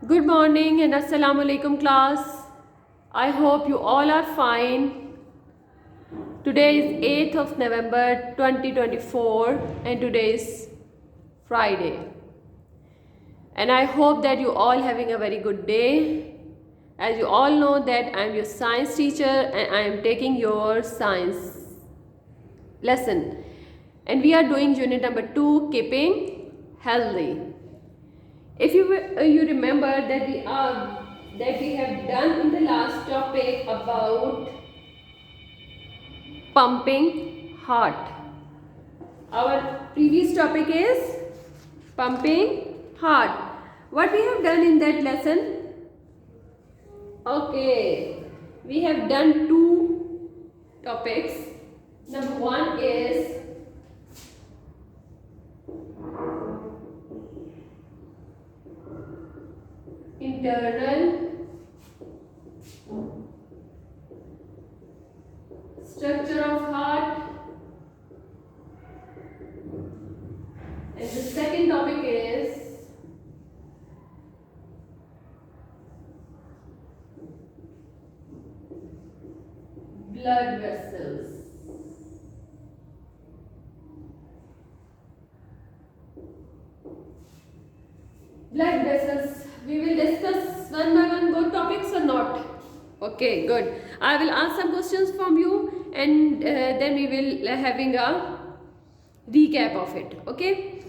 Good morning and Assalamu alaikum class. I hope you all are fine. Today is 8th of November 2024 and today is Friday. And I hope that you all having a very good day. As you all know that I am your science teacher and I am taking your science lesson. And we are doing unit number 2, keeping healthy. If you remember that we have done in the last topic about pumping heart. Our previous topic is pumping heart. What we have done in that lesson? Okay, we have done two topics. Number one is internal structure of heart, and the second topic is blood vessels. Blood vessels. We will discuss one by one both topics or not? Okay, good. I will ask some questions from you and then we will having a recap of it. Okay.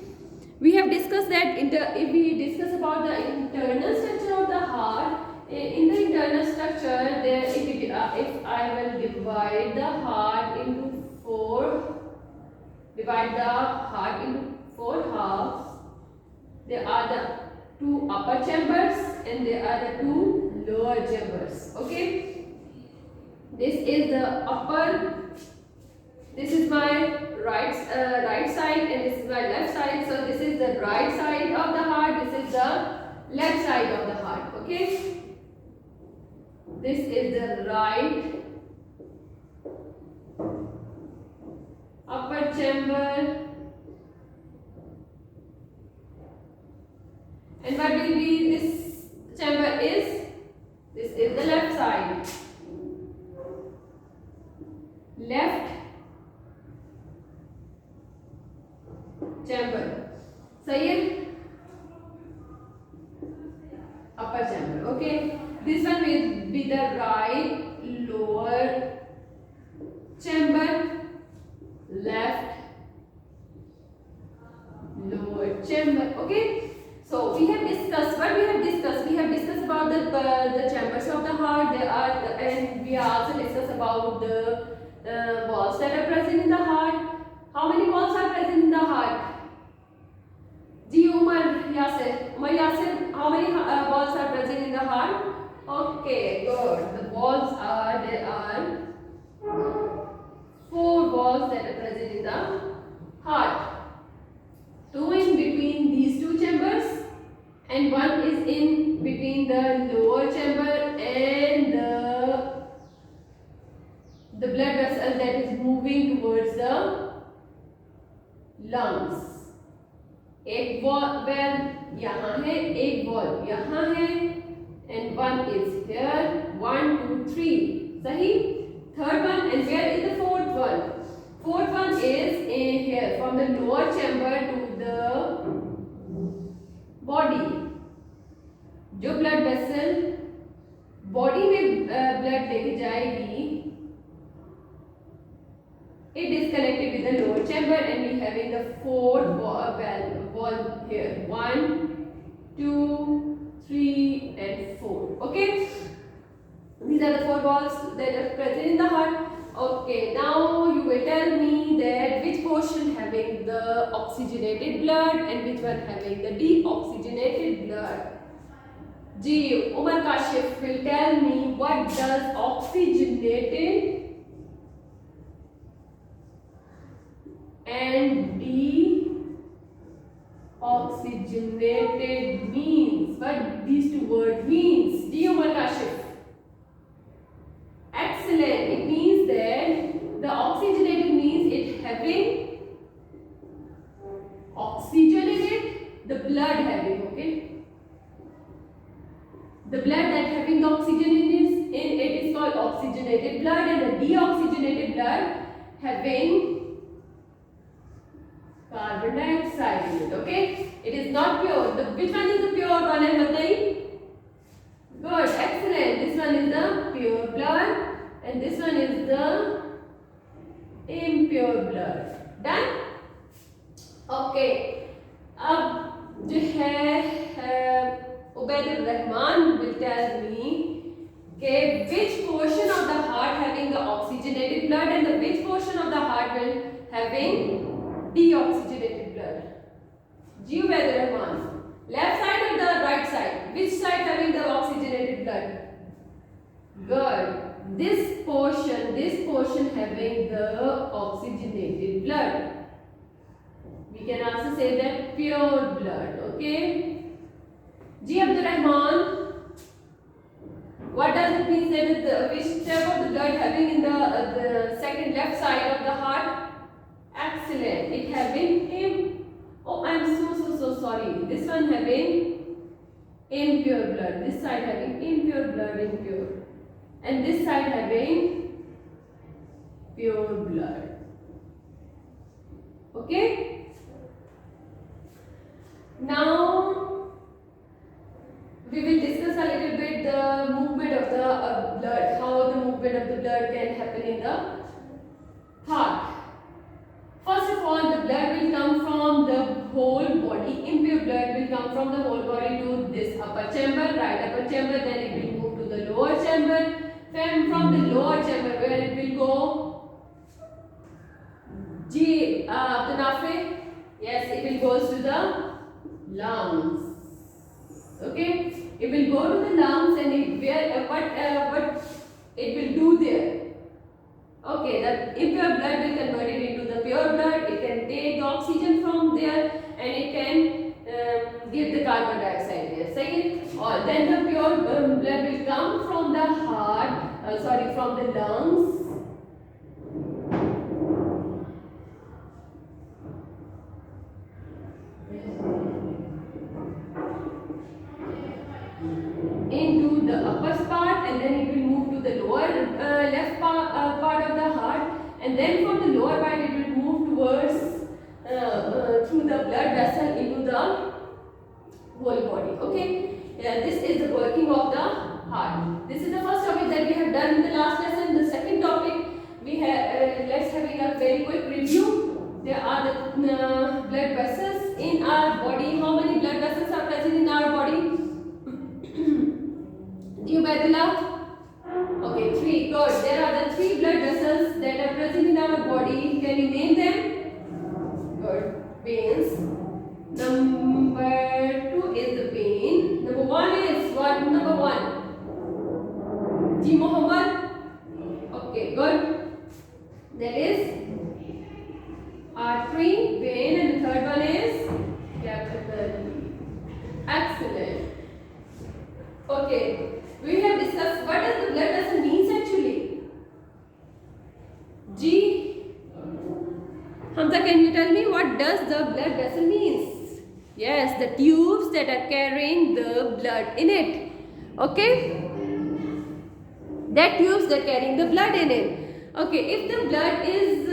We have discussed that if we discuss about the internal structure of the heart, in the internal structure, there if I will divide the heart into four halves, there are the two upper chambers and there are the two lower chambers. Okay, this is the upper, this is my right side and this is my left side. So this is the right side of the heart, this is the left side of the heart. Okay, this is the right upper chamber. And what will be this chamber is? This is the left side. Left chamber. Sahih? Upper chamber. Okay. This one will be the right lower chamber. Left lower chamber. Okay. So we have discussed what we have discussed. We have discussed about the chambers of the heart. There are and we also discussed about the walls that are present in the heart. How many walls are present in the heart? Ji Umar Yasir, how many walls are present in the heart? Okay, good. The walls are there are four walls that are present in the heart. Two in between these two chambers and one is in between the lower chamber and the blood vessel that is moving towards the lungs. एक valve यहाँ है, एक valve यहाँ है and one is here. 1, 2, 3. सही? Third one, and where is the fourth one? Fourth one is in here from the lower chamber to the body. जो blood vessel body में blood लेके जाएगी, it is connected with the lower chamber and we having the fourth valve here. 1, 2, 3 and 4. Okay, these are the four valves that are present in the heart. Okay, now you will tell me that which portion having the oxygenated blood and which one having the deoxygenated blood. Ji Umar Kashif will tell me what does oxygenated and deoxygenated means. What these two words means? Ji Umar Kashif. Excellent. It means that the oxygenated means it having oxygen in it, the blood having, okay. The blood that having the oxygen in it is called oxygenated blood, and the deoxygenated blood having carbon dioxide in it. Okay, it is not pure. Which one is the pure one? I am saying. Good, excellent. This one is the pure blood, and this one is the impure blood. Done? Okay. अब जो है Ubaidur Rahman will tell me कि which portion of the heart having the oxygenated blood and the which portion of the heart will having deoxygenated blood. Ji Ubaidur Rahman, left side or the right side? Which side having the oxygenated blood? Good. This portion having the oxygenated blood. We can also say that pure blood. Okay. Ji Abdul Rahman, what does it mean say that which type of the blood having in the second left side of the heart? Excellent. It having oh, I am so sorry. This one having impure blood. This side having impure blood, impure, and this side having pure blood. Okay. Now we will discuss a little bit the movement of the blood, how the movement of the blood can happen in the heart. First of all, the blood will come from the whole body. Impure blood will come from the whole body to this upper chamber, right upper chamber, then it will move to the lower chamber. From the lower chamber, where it will go? Ji Abdul Nafi? Yes, it will go to the lungs. Okay, it will go to the lungs, and what it will do there? Okay, the impure blood will convert it into the pure blood. It can take the oxygen from there, and it can give the carbon dioxide there. Second, or then the pure blood will come from the heart. From the lungs. Into the upper part, and then it will move to the lower left part of the heart, and then from the lower part it will move towards through the blood vessel into the whole body. Okay, this is the working of the heart. This is the first topic that we have done in the last lesson. The second topic we have, let's having a very quick review. There are the blood vessels in our body. How many blood vessels are present in our body? Ubaidullah? Okay, 3. Good. There are the 3 blood vessels that are present in our body. Can you name them? Good. Veins. Number 2 is the vein. Number 1 is what? Number 1. Ji Muhammad? Okay, good. There is artery, vein, and the third one is capillary. Excellent. Okay. We have discussed what does the blood vessel means actually. Ji Hamza, can you tell me what does the blood vessel means? Yes, the tubes that are carrying the blood in it. Okay, that tubes that are carrying the blood in it. Okay, if the blood is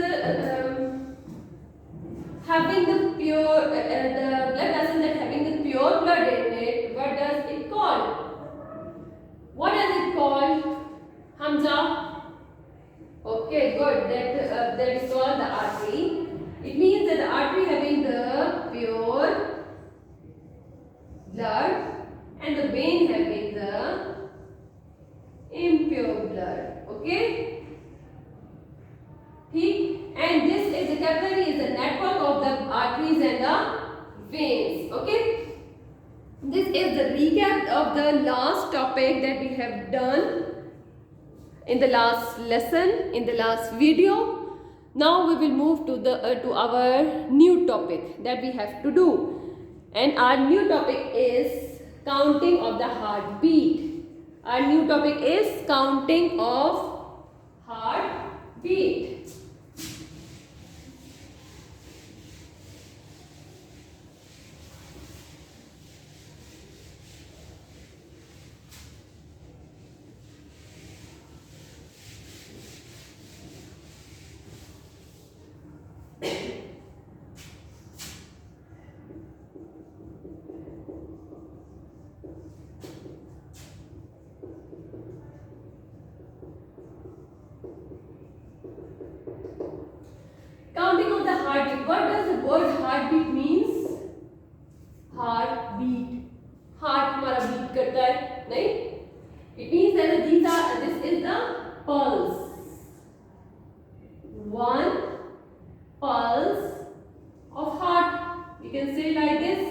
having the pure, the blood vessel that having the pure blood in it, what does it call? What is it called? Hamza? Okay, good. That is called the artery. It means that the artery having the pure blood and the vein having the impure blood. Okay? And this is the capillary is the network of the arteries and the veins. Okay? This is the recap of the last topic that we have done in the last lesson, in the last video. Now we will move to the to our new topic that we have to do, and our new topic is counting of the heartbeat. Our new topic is counting of heartbeat. Beat heart हमारा beat करता है नहीं it means that this is the pulse one pulse of heart you can say like this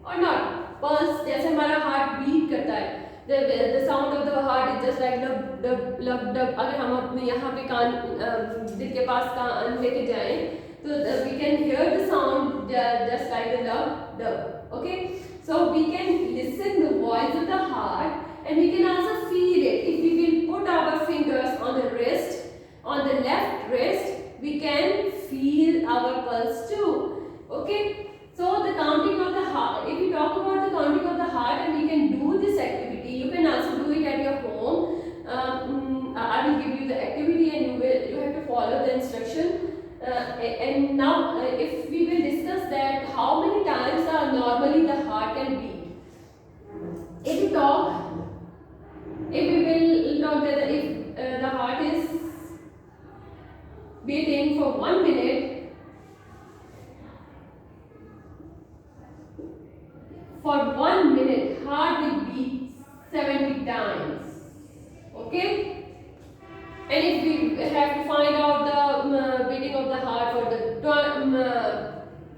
or not pulse जैसे हमारा heart beat करता है the sound of the heart is just like dub अगर हम अपने यहाँ पे कान दिल के पास कान लेके जाएं तो we can hear the sound just like the dub okay so we can listen the voice of the heart and we can also feel it if we will put our fingers on the wrist on the left wrist we can feel our pulse too okay so the counting of the heart if we talk about the counting of the heart and we can do this activity you can also do it at your home I will give you the activity and you have to follow the instruction and now if we will discuss that how many times normally the heart can beat if we will talk that if the heart is beating for 1 minute for 1 minute heart will beat 70 times okay and if we have to find out the beating of the heart for the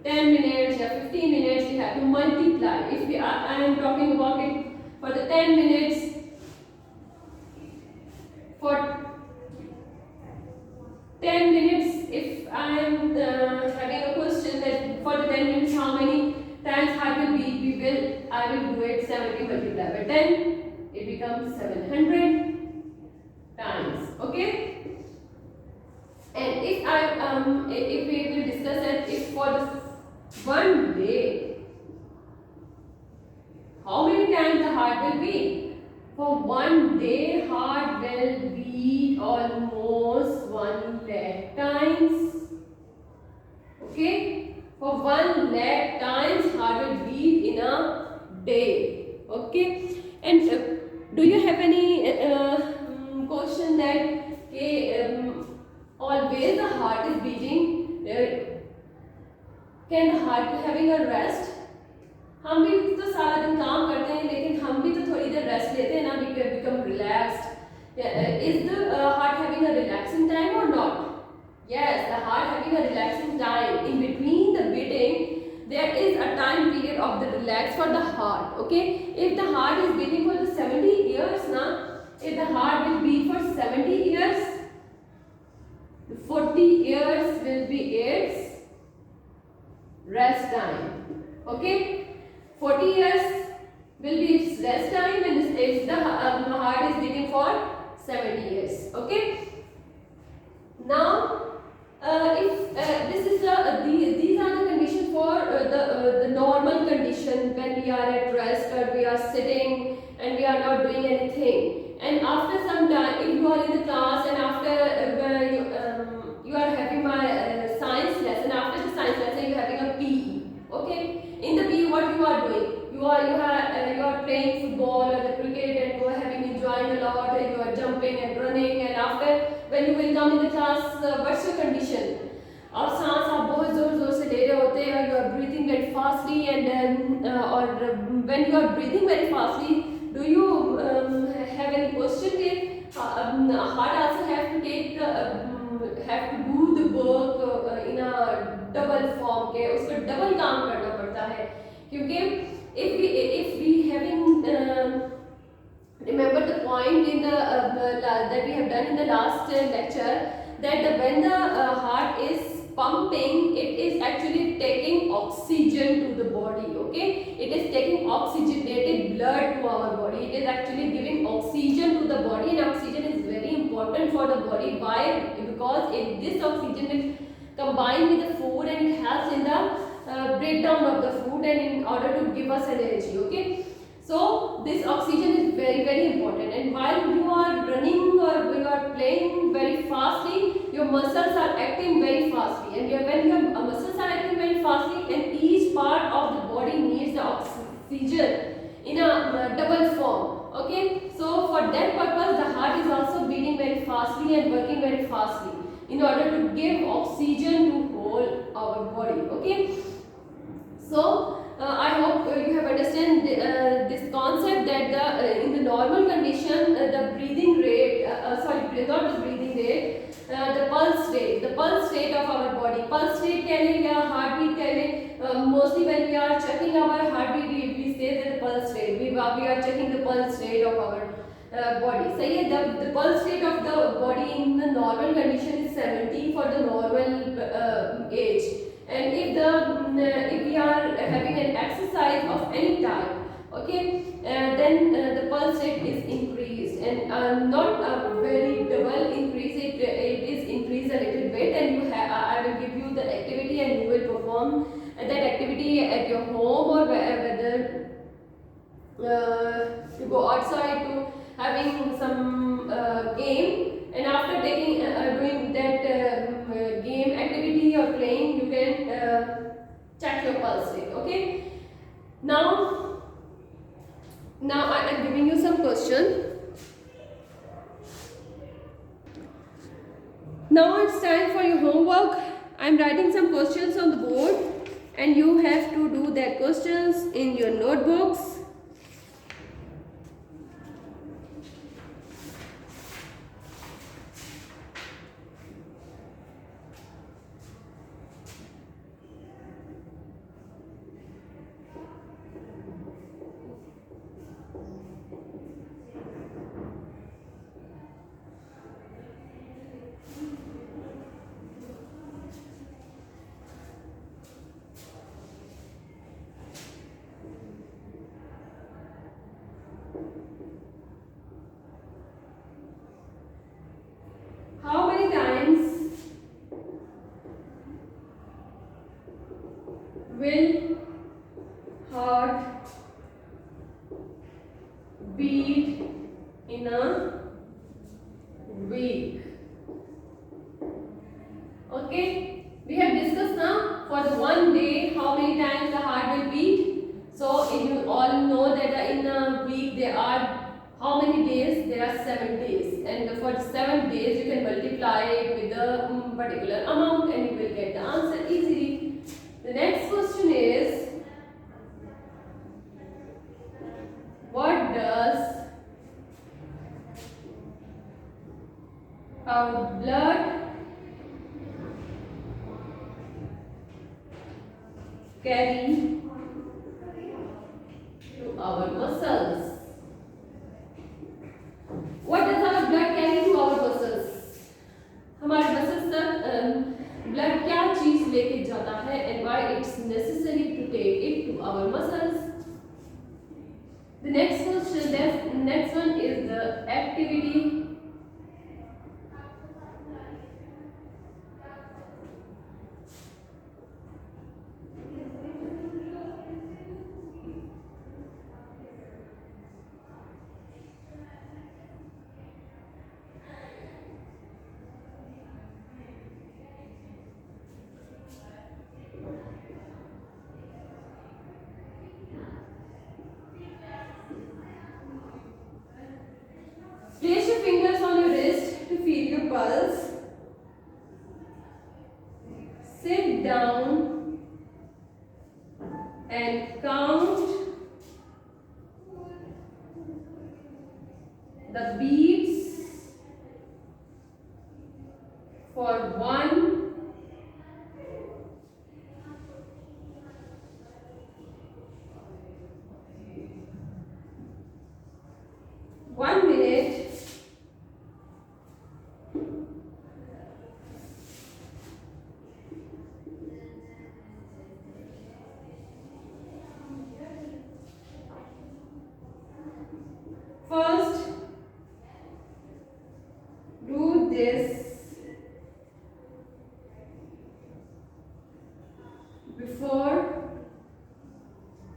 10 minutes or 15 minutes we have to multiply if we I am talking about it for the 10 minutes for 10 minutes if I am having a question that for the 10 minutes how many times heart will beat I will do it 70 multiplied by 10 it becomes 700 times okay and if we will discuss that if for this one day how many times the heart will beat for 1 day heart will beat almost 1 lakh times okay for 1 lakh times heart will beat in a day okay and do you have any question that always the heart is beating can the heart be having a rest हम भी तो सारा दिन काम करते हैं लेकिन हम भी तो थोड़ी देर रेस्ट लेते हैं ना we become relaxed is the heart having a relaxing time or not yes the heart having a relaxing time in between the beating there is a time period of the relax for the heart okay if the heart is beating for the 70 years now if the heart will beat for 70 years 40 years will be its rest time okay 40 years will be its rest time and if the heart is beating for 70 years okay now if this is these are the conditions for the normal condition when we are at rest or we are sitting and we are not doing anything and after some time if you are in the class and after you are having my science lesson after the science lesson you are having a PE okay in the PE what you are doing you are playing football or the cricket and you are having enjoying a lot and you are jumping and running and after when you will come in the class what's your condition और सांस आप बहुत जोर से ले रहे होते हैं you are breathing very fastly and or when you are breathing very fastly do you have any question heart also have to take have to do the work in a double form के उसको double काम करना पड़ता है क्योंकि if we having remember the point in the that we have done in the last lecture that when the heart is pumping it is actually taking oxygen to the body okay it is taking oxygenated blood to our body it is actually giving oxygen to the body and oxygen is very important for the body why because this oxygen will combine with the food and it helps in the breakdown of the food and in order to give us energy okay so this oxygen is very important and while you are running or you are playing very fastly your muscles are acting very fastly and when your muscles are acting very fastly and each part of the body needs the oxygen in a double form okay so for that purpose the heart is also beating very fastly and working very fastly in order to give oxygen to whole our body okay so I hope you have understand this concept that in the normal condition the breathing rate, sorry, not the breathing rate, the pulse rate of our body. Pulse rate कह लें या heartbeat कह लें. Mostly when we are checking our heartbeat, we say that the pulse rate. We are checking the pulse rate of our body. सही है. The pulse rate of the body in the normal condition is 70 for the normal age. And if we are having an exercise of any type, okay, then the pulse rate is increased, and not a very double increase. It is increased a little bit, and I will give you the activity, and you will perform that activity at your home, or whether you go outside to having some game. And after doing that game activity or playing, you can check your pulse rate. Okay. Now I am giving you some question. Now it's time for your homework. I am writing some questions on the board, and you have to do that questions in your notebooks. How many times will heart beat in a week? Okay, we have discussed now for the one day how many times the heart will beat. So you all know that in a week there are how many days? There are 7 days, and for 7 days you can multiply it with a particular amount, and you will get the answer easily. The next question is, what does our blood carry to our muscles? What does our blood carry to our muscles? हमारे muscles तक blood क्या चीज लेके जाता है, and why it's necessary to take it to our muscles? The next question, the next one is the activity. Place your fingers on your wrist to feel your pulse. Sit down and count the beats for 1 minute. First, do this before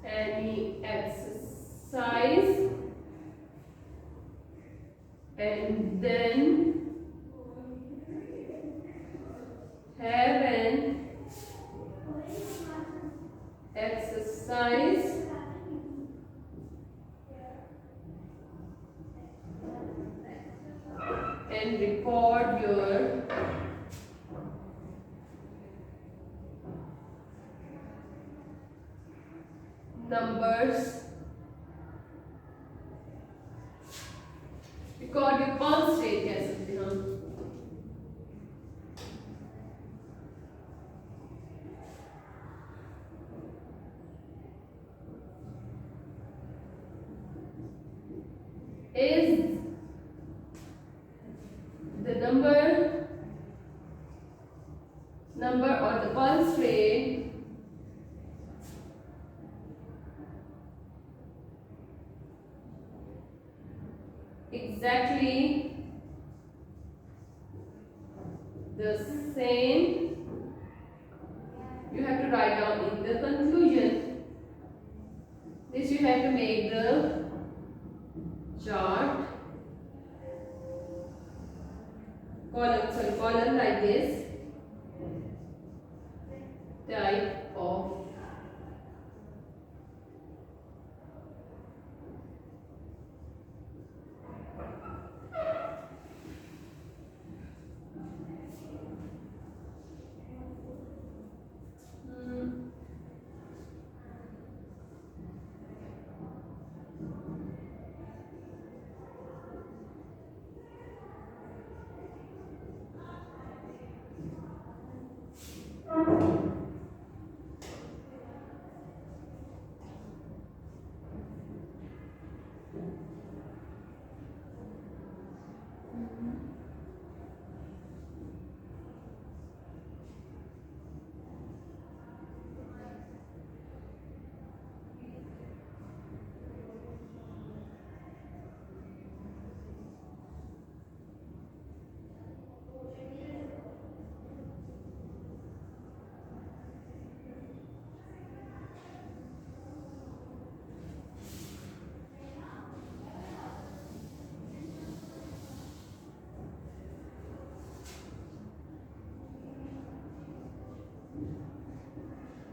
any exercise, and then have an exercise and record your record your pulse rate कह सकते हैं हम। Is the number or the pulse rate exactly the same? You have to write down in the conclusion. This you have to make the chart column like this type of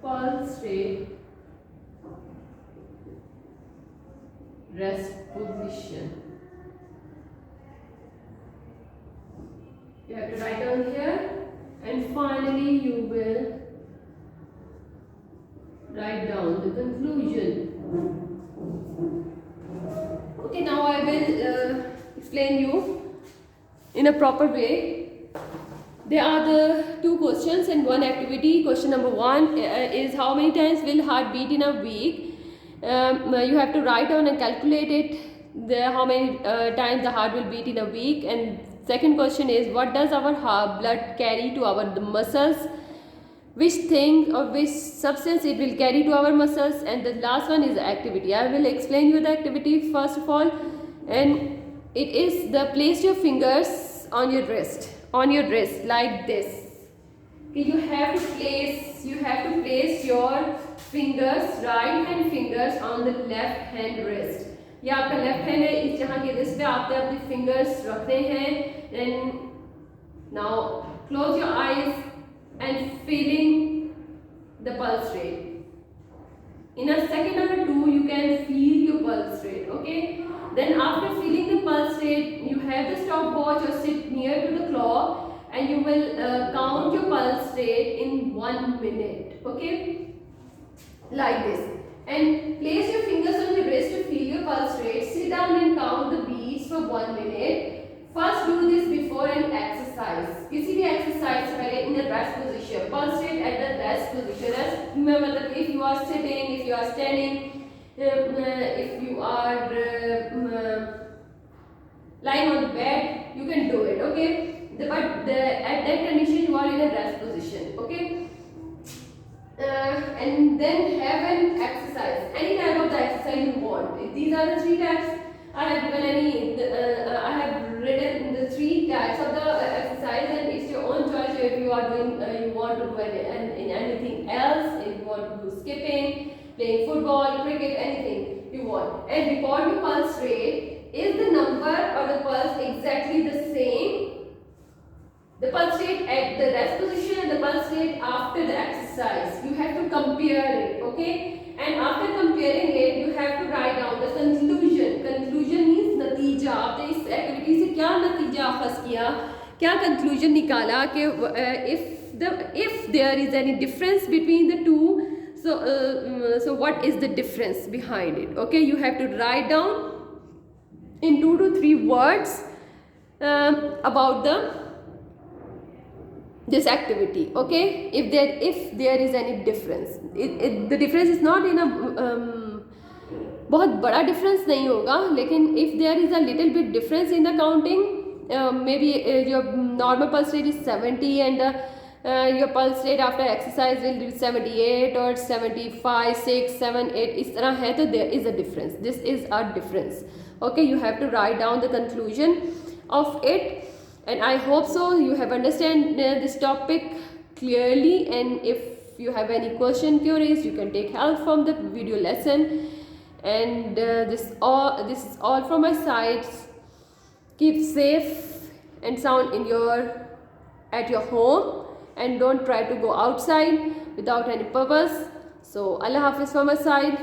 pulse rate rest position. You have to write down here, and finally you will write down the conclusion. Okay, now I will explain you in a proper way. There are the two questions and one activity. Question number 1 is how many times will heart beat in a week. You have to write down and calculate it, how many times the heart will beat in a week. And second question is what does our heart blood carry to our muscles, which thing or which substance it will carry to our muscles. And the last one is the activity. I will explain you the activity first of all, and it is the place your fingers on your wrist like this. Okay, you have to place your fingers, right hand fingers on the left hand wrist. ये आपका left hand है, इस जहाँ के wrist पे आपने अपने fingers रखने हैं. And now close your eyes and feeling the pulse rate. In a second or two you can feel your pulse rate. Okay, then after feeling the pulse rate you have the stopwatch or sit near to the clock and you will count your pulse rate in 1 minute. Okay, like this, and place your fingers on your wrist to feel your pulse rate. Sit down and count the beats for 1 minute. First do this before an exercise. किसी भी exercise से पहले in a rest position. Pulse rate at the rest position. Rest मतलब if you are sitting, if you are standing, if you are lying on the bed, you can do it. Okay, but at that condition you are in a rest position. Okay, and then have an exercise. Any type of the exercise you want. These are the 3 types. I have given I have written the 3 types of the exercise, and it's your own choice if you are doing you want to do anything else, if you want to do skipping, playing football, cricket, anything you want. And record your pulse rate. Is the number or the pulse exactly the same? The pulse rate at the rest position and the pulse rate after the exercise. You have to compare it. Okay, and after comparing it you have to write down the conclusion. Conclusion means नतीजा. आपने इस activity से क्या नतीजा अखज़ किया, क्या conclusion निकाला कि if there is any difference between the two, so what is the difference behind it. Okay, you have to write down in 2 to 3 words about this activity. Okay, if there is any difference, the difference is not in a बहुत बड़ा difference नहीं होगा, लेकिन if there is a little bit difference in the counting, may be your normal pulse rate is 70 and your pulse rate after exercise will be 78 और 75, 6, 7, 8 इस तरह है, तो there is a difference. This is a difference. Okay, you have to write down the conclusion of it, and I hope so you have understand this topic clearly, and if you have any question, queries, you can take help from the video lesson. And this is all from my side. Keep safe and sound at your home, and don't try to go outside without any purpose. So Allah Hafiz from my side.